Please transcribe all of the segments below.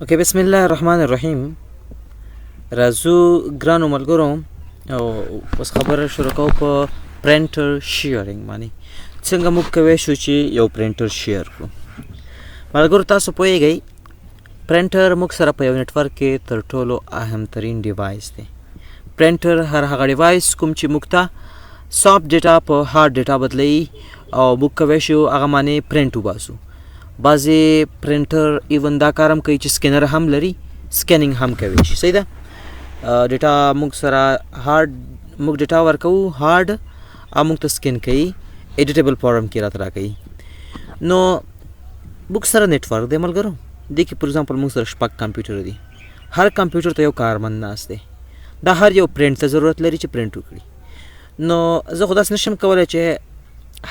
اوکې بسم الله الرحمن الرحیم. راځو ګرانو ملګرو او اوس خبره شروع کوو په پرنټر شیرینګ باندې. څنګه موږ کولی شو چې یو پرنټر شیر کړو. ملګرو تاسو پوهیږئ پرنټر موږ سره په یو نیټورک کې تر ټولو اهم ترین ډیوایس دی. پرنټر هر هغه ډیوایس کوم چې موږ ته سافت ډیټا په هارد ډیټا بدلوي او موږ کولی شو هغه باندې پرنټ وباسو. بعضې پرنټر ایون دا کار هم کوي چې سکینر هم لري، سکینینګ هم کوي شي. صحیح ده. ډیټا موږ سره هارد موږ ډیټا ورکوو هارد او موږ ته سکین کوي، ایډیټیبل فارم کې راته راکوي. نو موږ سره نیټورک دی ملګرو. دې کې پر ایگزامپل موږ سره شپږ کمپیوټر دي. هر کمپیوټر ته یو کارمند ناست دی. دا هر یو پرنټ ته ضرورت لري چې پرنټ وکړي. نو زه خو داسې نشم کولی چې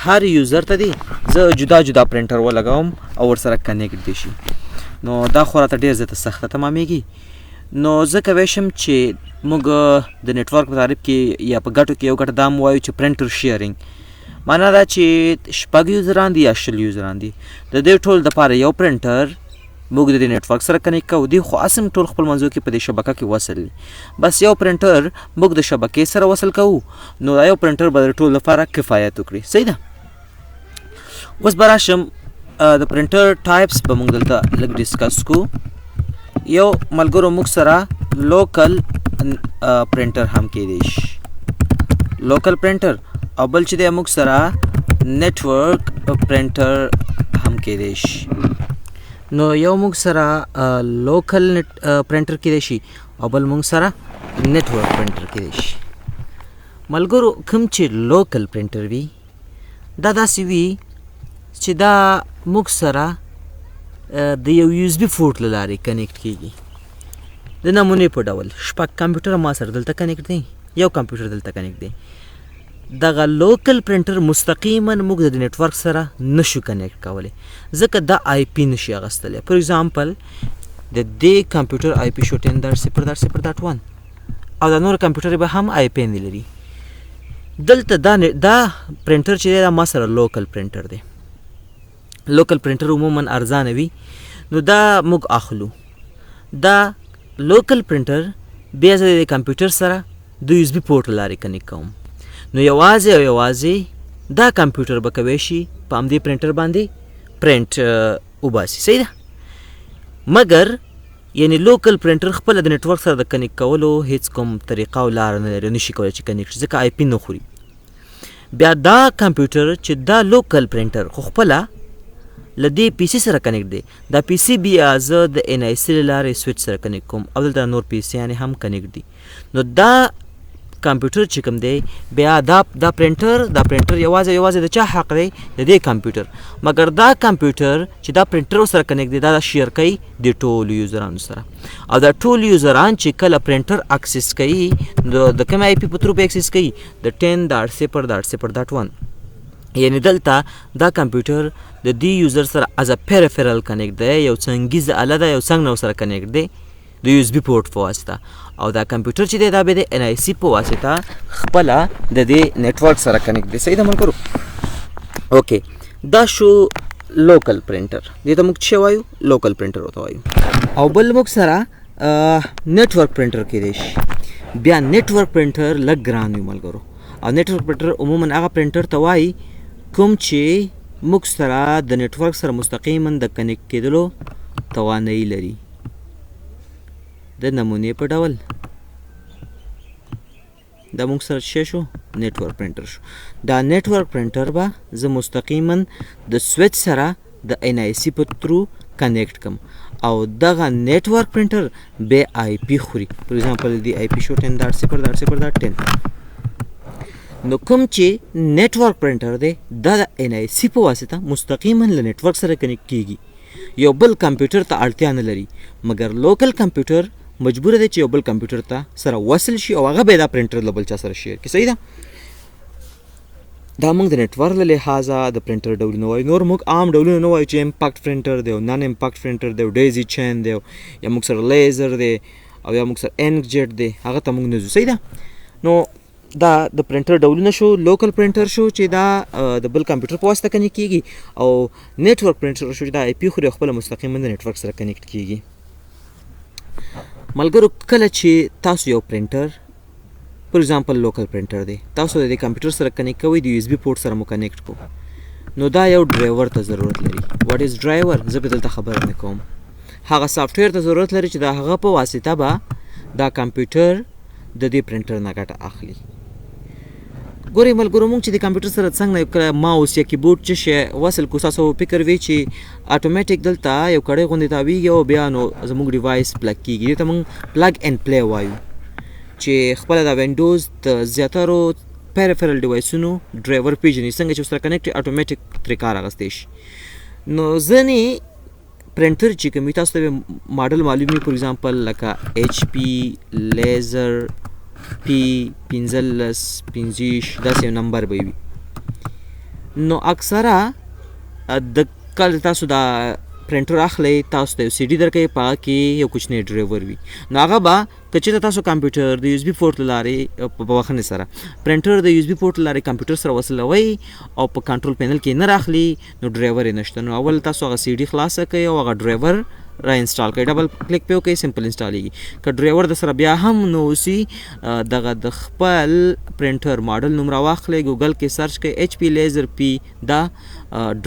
هر یوزر ته دی زه جدا جدا پرنټر ولګوم او ورسره کنیکټ دی شي. نو دا خو راته ډېر زیاته سخته تمامېږي. نو زه کولی شم چې موږ د نیټورک په تعریف کې یا په ګټو کې یو ګټه دا هم ووایو چې پرنټر شیرینګ معنا دا چې شپږ یوزران دي یا شل یوزران دي، د دې ټول دپاره یو پرنټر موږ د دې نیټورک سره کنیکټ کوو. دوی خو اصم ټول خپل منځو کې په دې شبکه کې وصل دي، بس یو پرنټر موږ د شبکې سره وصل کوو. نو دا یو پرنټر به د ټول لپاره کفایت وکړي. صحیح ده. اوس به راشم د پرنټر ټایپس به موږ دلته لږ ډسکس کوو. یو ملګرو موږ سره لوکل پرنټر هم کیدی شي، لوکل پرنټر، او بل چې دی موږ سره نیټورک پرنټر هم کیدی شي. نو یو موږ سره لوکل پرنټر کیدی شي او بل موږ سره نیټورک پرنټر کیدی شي. ملګرو کوم چې لوکل پرنټر وي دا داسې وي چې دا موږ سره د یو یو اس بي پورټ له لارې کنیکټ کیږي. د نمونې په ډول شپږ کمپیوټر ما سره دلته کنیکټ دی، یو کمپیوټر دلته کنیکټ دی. دغه لوکل پرنټر مستقیما موږ د نیټورک سره نشو کنیکټ کولی ځکه دا آی پی نشي اخیستلی. فور ایگزامپل د دې کمپیوټر آی پی شو 10.0.0.1 او د نور کمپیوټر به هم آی پی نه لري. دلته دا پرنټر چې دی دا ما سره لوکل پرنټر دی. لوکل پرنټر عموما ارزانه وي، نو دا موږ اخلو. دا لوکل پرنټر بیا زه د کمپیوټر سره د یو اس بي پورټ له لارې کنیکټ کوم. نو یوازې او یوازې دا کمپیوټر به کولی شي په همدې پرنټر باندې پرنټ وباسي. صحیح ده. مګر یعنی لوکل پرنټر خپله د نیټورک سره د کنیکټ کولو هیڅ کوم طریقه او لاره نه لري، نشي کولی چې کنیکټ شي ځکه آی پي نه خوري. بیا دا کمپیوټر چې دا لوکل پرنټر خو خپله له دې پی سي سره کنیکټ دی، دا پی سي بیا زه د ان آی سي له لارې سویچ سره کنیکټ کوم او دلته نور پی سیانې هم کنیکټ دي. نو دا کمپیوټر چې کوم دی بیا دا پرنټر یوازې د چا حق دی؟ د دې کمپیوټر. مګر دا کمپیوټر چې دا پرنټر سره کنیکټ دی دا شیر کوي د ټولو یوزرانو سره، او دا ټول یوزران چې کله پرنټر اکسس کوي د کوم آی پي په تھرو په اکسس کوي د 10.0.0.1 یعنی دلته دا کمپیوټر د دې یوزر سره از ا پیریفرل کنیکټ دی، یو څنګیزه اله ده، یو څنګ نو سره کنیکټ دی د یو اس بي پورټ په واسطه. او دا کمپیوټر چې دی دا به د ان آی سي په واسطه خپله د دې نیټورک سره کنیکټ دی. صحیح ده ملګرو. اوکې دا شو لوکل پرنټر، دې ته موږ څه وایو؟ لوکل پرنټر ورته وایو. او بل موږ سره نیټورک پرنټر کیدی شي. بیا نیټورک پرنټر لږ ګران وي ملګرو. او نیټورک پرنټر عموما هغه پرنټر ته وایي کوم چې موږ سره د نیټورک سره مستقیما د کنیکټ کیدلو توانایي لري. د نمونې په ډول دا موږ سره څه شو؟ نیټورک پرنټر شو. دا نیټورک پرنټر به زه مستقیما د سویچ سره د ان آی سي په تھرو کنیکټ کم او دغه نیټورک پرنټر به آی پی خوري. فور ایگزامپل دی آی پی شو 10.0.0.10. نو کوم چې نیټورک پرنټر دی دا د ان آی سي په واسطه مستقیما له نیټورک سره کنیکټ کیږي، یو بل کمپیوټر ته اړتیا نه لري. مګر لوکل کمپیوټر مجبور دی چې یو بل کمپیوټر ته سره وصل شي او هغه به دا پرنټر له بل چا سره شیر کړي. صحیح ده. دا موږ د نیټورک له لحاظه د پرنټر ډولونه وایو. نور موږ عام ډولونه نه وایو چې امپاکټ پرنټر دی او نان امپاکټ پرنټر دی او ډیزي چین دی یا موږ سره لیزر دی او یا موږ سره انک جیټ دی، هغه ته موږ نه ځو. صحیح ده. نو دا د پرنټر ډولونه شو. لوکل پرنټر شو چې دا د بل کمپیوټر په واسطه کنیکټ کیږي، او نیټورک پرنټر شو چې دا آی پی خوري خپله مستقیما د نیټورک سره کنیکټ کیږي. ملګرو کله چې تاسو یو پرنټر فور ایگزامپل لوکل پرنټر دی تاسو د کمپیوټر سره کنیکټ کوئ د یو اس بي پورټ سره مو کنیکټ کو نو دا یو ډرایور ته ضرورت لري واټ از ډرایور زه به دلته خبره نه کوم هغه سافټویر ته ضرورت لري چې د هغه په واسطه به دا کمپیوټر د دې پرنټر نه ګټه اخلي ګورئ ملګرو موږ چې د کمپیوټر سره څنګه یو ماوس یا کیبورډ چې شی وصل کو تاسو فکر وی چې اتوماتیک دلته یو کړی غوندې تاویږي او بیا نو زموږ ډیوایس پلګ کیږي ته موږ پلګ اینډ پلی وایو چې خپل د وینډوز د زیاترو پیریفرل ډیوایسونو ډرایور پیژني څنګه چې سره کنیکټ اتوماتیک ترې کار اخیستی شي نو ځینې پرنټر چې کوم تاسو ته ماډل معلومي فور ایگزامپل لکه ایچ پی لیزر پی 15 داسې نمبر به وي نو اکثره د کله تاسو دا پرنټر اخلئ تاسو ته یو سی ډي درکوي په هغه کې یو کوچنی ډرایور وي نو هغه به که چېرته تاسو کمپیوټر د یو اس بي پورټ له لارې په بخښنې سره پرنټر د یو اس بي پورټ له لارې کمپیوټر سره وصلوئ او په کنټرول پینل کې نه راخلي نو ډرایور یې نشته نو اول تاسو هغه سی ډي خلاصه کوئ او هغه ډرایور را انسټال کړئ ډبل کلیک پې وکړئ سمپل انسټالیږي که ډرایور د سره بیا هم نو اوسي دغه د خپل پرنټر ماډل نوم راواخلئ ګوګل کې سرچ کړئ ایچ پی لیزر پی دا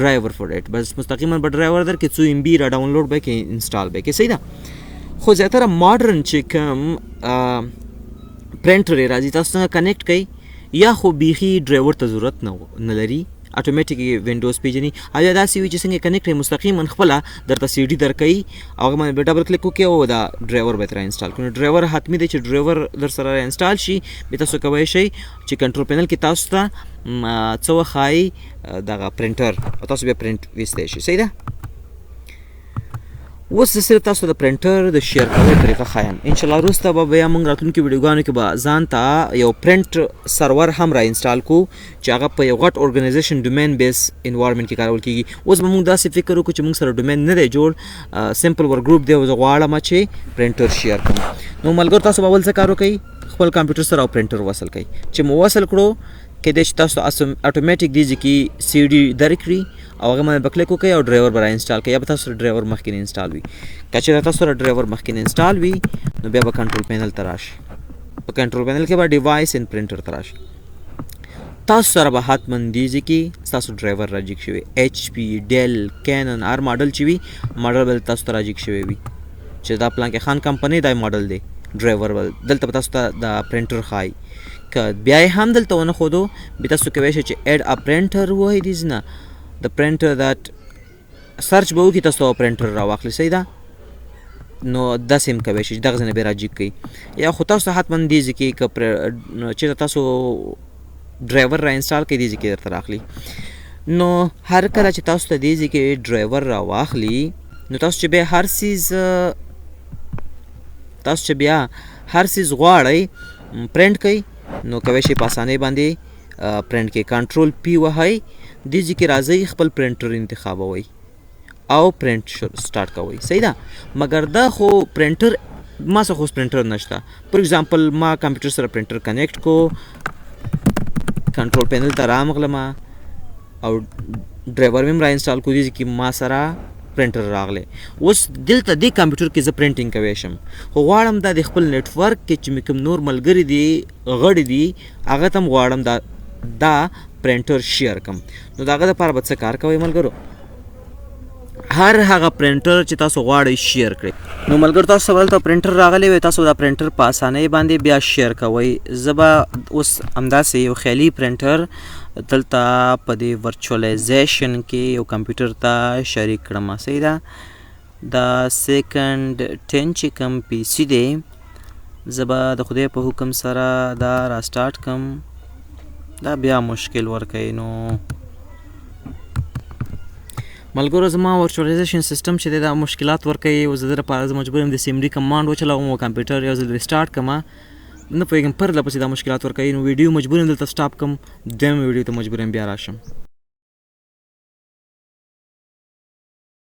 ډرایور فور اټ بس مستقیما به ډرایور درکړي څو ام بي را ډاونلوډ به کړي انسټال به کړي صحیح ده خو زیاتره ماډرن چې کوم پرنټر یې راځي تاسو څنګه کنیکټ کړئ یا خو بیخي ډرایور ته ضرورت نه لري اتوماتیک وینډوز پیژني او یا داسې وي چې څنګه کنیکټ کړئ مستقیما خپله درته سی ډي درکوي او هغه باندې به ډبل کلیک وکړئ او دا ډرایور به ترې انسټال کړئ نو ډرایور حتمي دی چې ډرایور در سره انسټال شي بیا تاسو کولی شئ چې کنټرول پینل کې تاسو ته څه وښایي دغه پرنټر او تاسو بیا پرنټ ویستی شي صحیح ده اوس زه صرف تاسو د پرنټر د شیر کولو طریقه ښایم انشاءالله وروسته به بیا موږ راتلونکي ویډیوګانو کې به ځان ته یو پرنټ سرور هم را انسټال کړو چې هغه په یو غټ ارګنایزیشن ډومین بیس انوایرمنټ کې کارول کېږي اوس به موږ داسې فکر وکړو چې موږ سره ډومین نه دی جوړ سمپل ور ګروپ دی او زه غواړم چې پرنټر شیر کړم نو ملګرو تاسو به اول څه کار وکړئ خپل کمپیوټر سره او پرنټر وصل کړئ چې مو وصل کړو کېدای شي تاسو اتوماتیک دی چې سی ډي درکړي او هغه باندې به کلیک وکړئ او ډرایور به را انسټال کړئ یا به تاسو سره ډرایور مخکې نه انسټال وي که چېرته تاسو سره ډرایور مخکې نه انسټال وي نو بیا به کنټرول پینل ته راشي په کنټرول پینل کې به ډیوایس ان پرنټر ته راشي تاسو سره به حتما دی چې ستاسو ډرایور راجیک شوی ایچ پی ډیل کینن هر ماډل چې وي ماډل به تاسو ته راجیک شوی وي چې دا پلانکې خان کمپنۍ دا ماډل دی ډرایور به دلته به تاسو ته دا پرنټر ښایي که بیا یې هم دلته ونه ښودو بیا تاسو کولی شئ چې ایډ ا پرنټر ووایي دیز نه د پرنټر دیټ سرچ به وکړي تاسو پرنټر راواخلي صحیح ده نو داسې هم کولی شئ چې دغه ځای نه بیا راجیک کړئ یا خو تاسو ته حتما دې ځای کې که چېرته تاسو ډرایور را انسټال کړئ دې ځای کې درته راخلي نو هر کله چې تاسو ته دې ځای کې ډرایور راواخلي نو تاسو چې بیا هر څیز غواړئ پرنټ کړئ نو کولی شئ په اسانۍ باندې پرنټ کې کنټرول پی وهئ دې ځای کې راځئ خپل پرنټر انتخابوئ او پرنټ سټارټ کوئ صحیح ده مګر دا خو پرنټر ما څه خو پرنټر نشته فور ایگزامپل ما کمپیوټر سره پرنټر کنیکټ کو کنټرول پینل ته رامغلم او ډرایور مې هم را انسټال کو دې ځای کې ما سره پرنټر راغلی اوس دلته دې کمپیوټر کې زه پرنټینګ کوی شم خو غواړم دا د خپل نیټورک کې چې مې کوم نور ملګري دي غړي دي هغه ته هم غواړم دا پرنټر شیر کړم نو د هغه دپاره به څه کار کوئ ملګرو هر هغه پرنټر چې تاسو غواړئ شیر کړئ نو ملګرو تاسو سره دلته پرنټر راغلی وي تاسو دا پرنټر په اسانۍ باندې بیا شیر کوئ زه به اوس همداسې یو خیالي پرنټر دلته په دې ورچوالایزیشن کې یو کمپیوټر ته شریک کړم صحیح ده دا سیکنډ 10 چې کوم پی سي دی زه به د خدای په حکم سره دا را سټارټ کړم دا بیا مشکل ورکوي نو ملګرو زما ورچوالایزیشن سیسټم چې دی دا مشکلات ورکوي او زه د لپاره زه مجبور یم د سی ام ډي کمانډ وچلوم او کمپیوټر یو ځل ریسټارټ کړم نه پوهېږم پرله پسې دا مشکلات ورکوي نو ویډیو مجبور یم دلته سټاپ کړم دویم ویډیو ته مجبور یم بیا راشم